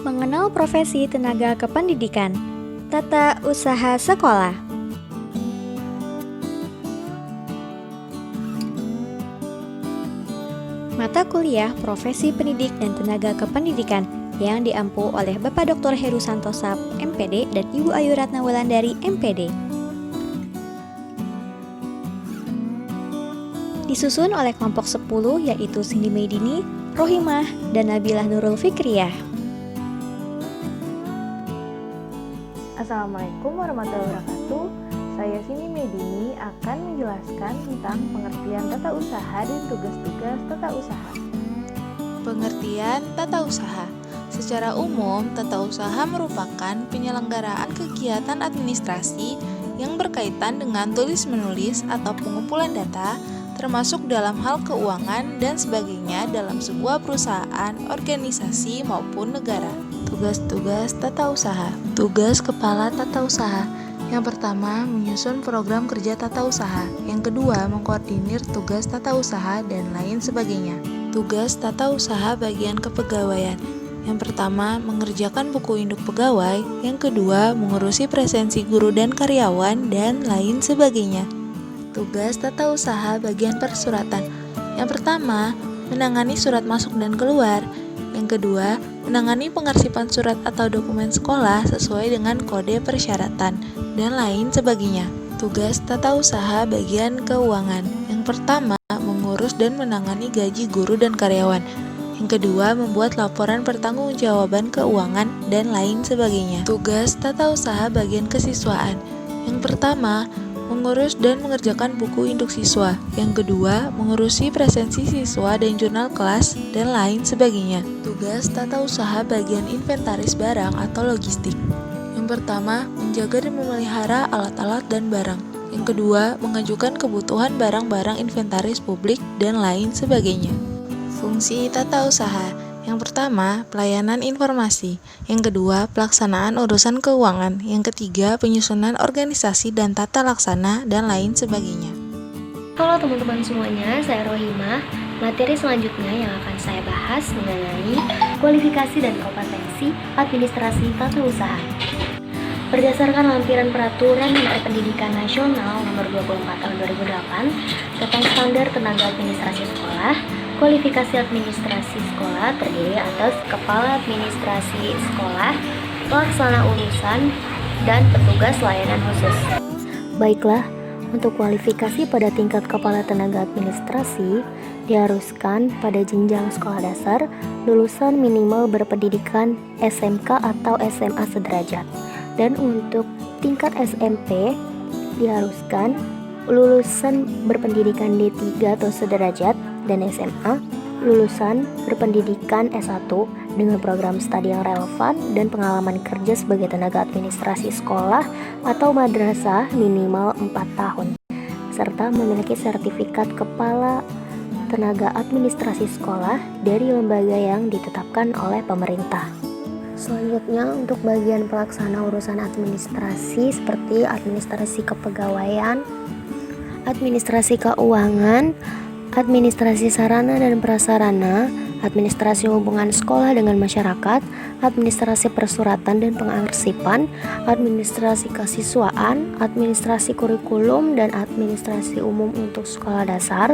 Mengenal profesi tenaga kependidikan, tata usaha sekolah. Mata kuliah Profesi Pendidik dan Tenaga Kependidikan yang diampu oleh Bapak Dr. Heru Santosa, MPD, dan Ibu Ayu Ratna Wulandari, MPD. Disusun oleh kelompok 10 yaitu Cindy Meidini, Rohimah, dan Nabilah Nurul Fikriyah. Assalamualaikum warahmatullahi wabarakatuh. Saya Cindy Meidini akan menjelaskan tentang pengertian tata usaha dan tugas-tugas tata usaha. Pengertian tata usaha. Secara umum, tata usaha merupakan penyelenggaraan kegiatan administrasi yang berkaitan dengan tulis-menulis atau pengumpulan data, termasuk dalam hal keuangan dan sebagainya dalam sebuah perusahaan, organisasi, maupun negara. Tugas-tugas tata usaha. Tugas kepala tata usaha. Yang pertama, menyusun program kerja tata usaha. Yang kedua, mengkoordinir tugas tata usaha dan lain sebagainya. Tugas tata usaha bagian kepegawaian. Yang pertama, mengerjakan buku induk pegawai. Yang kedua, mengurusi presensi guru dan karyawan dan lain sebagainya. Tugas tata usaha bagian persuratan. Yang pertama, menangani surat masuk dan keluar. Yang kedua, menangani pengarsipan surat atau dokumen sekolah sesuai dengan kode persyaratan, dan lain sebagainya. Tugas tata usaha bagian keuangan. Yang pertama, mengurus dan menangani gaji guru dan karyawan. Yang kedua, membuat laporan pertanggungjawaban keuangan, dan lain sebagainya. Tugas tata usaha bagian kesiswaan. Yang pertama, mengurus dan mengerjakan buku induk siswa. Yang kedua, mengurusi presensi siswa dan jurnal kelas, dan lain sebagainya. Tugas tata usaha bagian inventaris barang atau logistik. Yang pertama, menjaga dan memelihara alat-alat dan barang. Yang kedua, mengajukan kebutuhan barang-barang inventaris publik, dan lain sebagainya. Fungsi tata usaha. Yang pertama, pelayanan informasi. Yang kedua, pelaksanaan urusan keuangan. Yang ketiga, penyusunan organisasi dan tata laksana, dan lain sebagainya. Halo teman-teman semuanya, saya Rohimah. Materi selanjutnya yang akan saya bahas mengenai kualifikasi dan kompetensi administrasi tata usaha. Berdasarkan lampiran peraturan Menteri Pendidikan Nasional Nomor 24 Tahun 2008 tentang standar tenaga administrasi sekolah, kualifikasi administrasi sekolah terdiri atas kepala administrasi sekolah, pelaksana urusan, dan petugas layanan khusus. Baiklah, untuk kualifikasi pada tingkat kepala tenaga administrasi diharuskan pada jenjang sekolah dasar lulusan minimal berpendidikan SMK atau SMA sederajat. Dan untuk tingkat SMP diharuskan lulusan berpendidikan D3 atau sederajat, dan SMA lulusan berpendidikan S1 dengan program studi yang relevan dan pengalaman kerja sebagai tenaga administrasi sekolah atau madrasah minimal 4 tahun, serta memiliki sertifikat kepala tenaga administrasi sekolah dari lembaga yang ditetapkan oleh pemerintah. Selanjutnya, untuk bagian pelaksana urusan administrasi seperti administrasi kepegawaian, administrasi keuangan, administrasi sarana dan prasarana, administrasi hubungan sekolah dengan masyarakat, administrasi persuratan dan pengarsipan, administrasi kesiswaan, administrasi kurikulum, dan administrasi umum untuk sekolah dasar,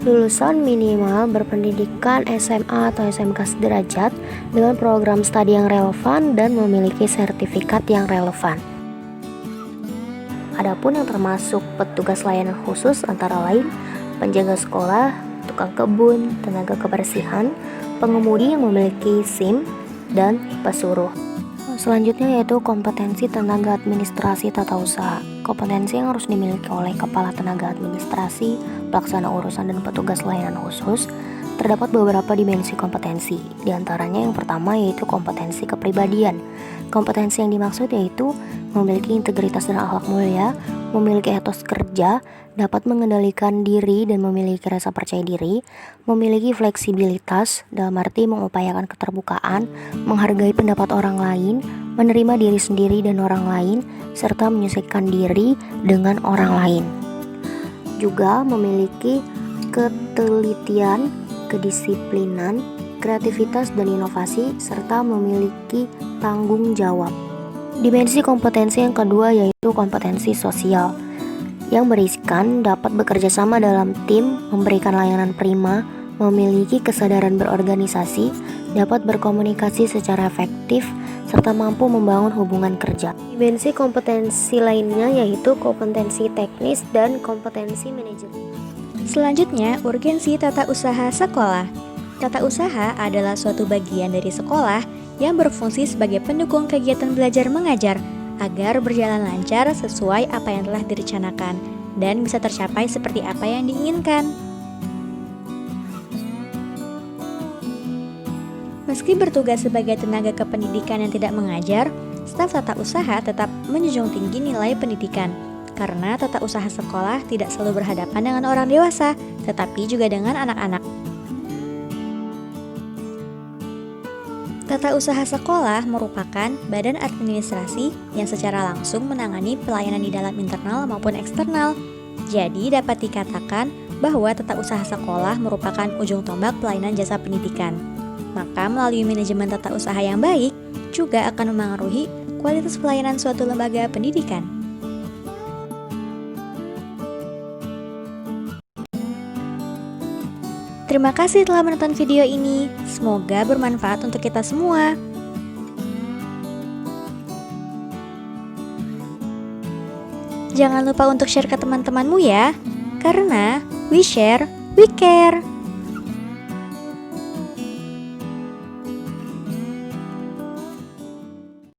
lulusan minimal berpendidikan SMA atau SMK sederajat dengan program studi yang relevan dan memiliki sertifikat yang relevan. Adapun yang termasuk petugas layanan khusus antara lain penjaga sekolah, tukang kebun, tenaga kebersihan, pengemudi yang memiliki SIM, dan pesuruh. Selanjutnya yaitu kompetensi tenaga administrasi tata usaha. Kompetensi yang harus dimiliki oleh kepala tenaga administrasi, pelaksana urusan, dan petugas layanan khusus. Terdapat beberapa dimensi kompetensi. Di antaranya yang pertama yaitu kompetensi kepribadian. Kompetensi yang dimaksud yaitu memiliki integritas dan akhlak mulia, memiliki etos kerja, dapat mengendalikan diri dan memiliki rasa percaya diri, memiliki fleksibilitas dalam arti mengupayakan keterbukaan, menghargai pendapat orang lain, menerima diri sendiri dan orang lain, serta menyesuaikan diri dengan orang lain. Juga memiliki ketelitian, kedisiplinan, kreativitas dan inovasi, serta memiliki tanggung jawab. Dimensi kompetensi yang kedua yaitu kompetensi sosial, yang berisikan dapat bekerja sama dalam tim, memberikan layanan prima, memiliki kesadaran berorganisasi, dapat berkomunikasi secara efektif, serta mampu membangun hubungan kerja. Dimensi kompetensi lainnya yaitu kompetensi teknis dan kompetensi manajemen. Selanjutnya, urgensi tata usaha sekolah. Tata usaha adalah suatu bagian dari sekolah yang berfungsi sebagai pendukung kegiatan belajar mengajar agar berjalan lancar sesuai apa yang telah direncanakan dan bisa tercapai seperti apa yang diinginkan. Meski bertugas sebagai tenaga kependidikan yang tidak mengajar, staf tata usaha tetap menjunjung tinggi nilai pendidikan. Karena tata usaha sekolah tidak selalu berhadapan dengan orang dewasa, tetapi juga dengan anak-anak. Tata usaha sekolah merupakan badan administrasi yang secara langsung menangani pelayanan di dalam internal maupun eksternal. Jadi dapat dikatakan bahwa tata usaha sekolah merupakan ujung tombak pelayanan jasa pendidikan. Maka melalui manajemen tata usaha yang baik juga akan memengaruhi kualitas pelayanan suatu lembaga pendidikan. Terima kasih telah menonton video ini. Semoga bermanfaat untuk kita semua. Jangan lupa untuk share ke teman-temanmu ya. Karena we share, we care.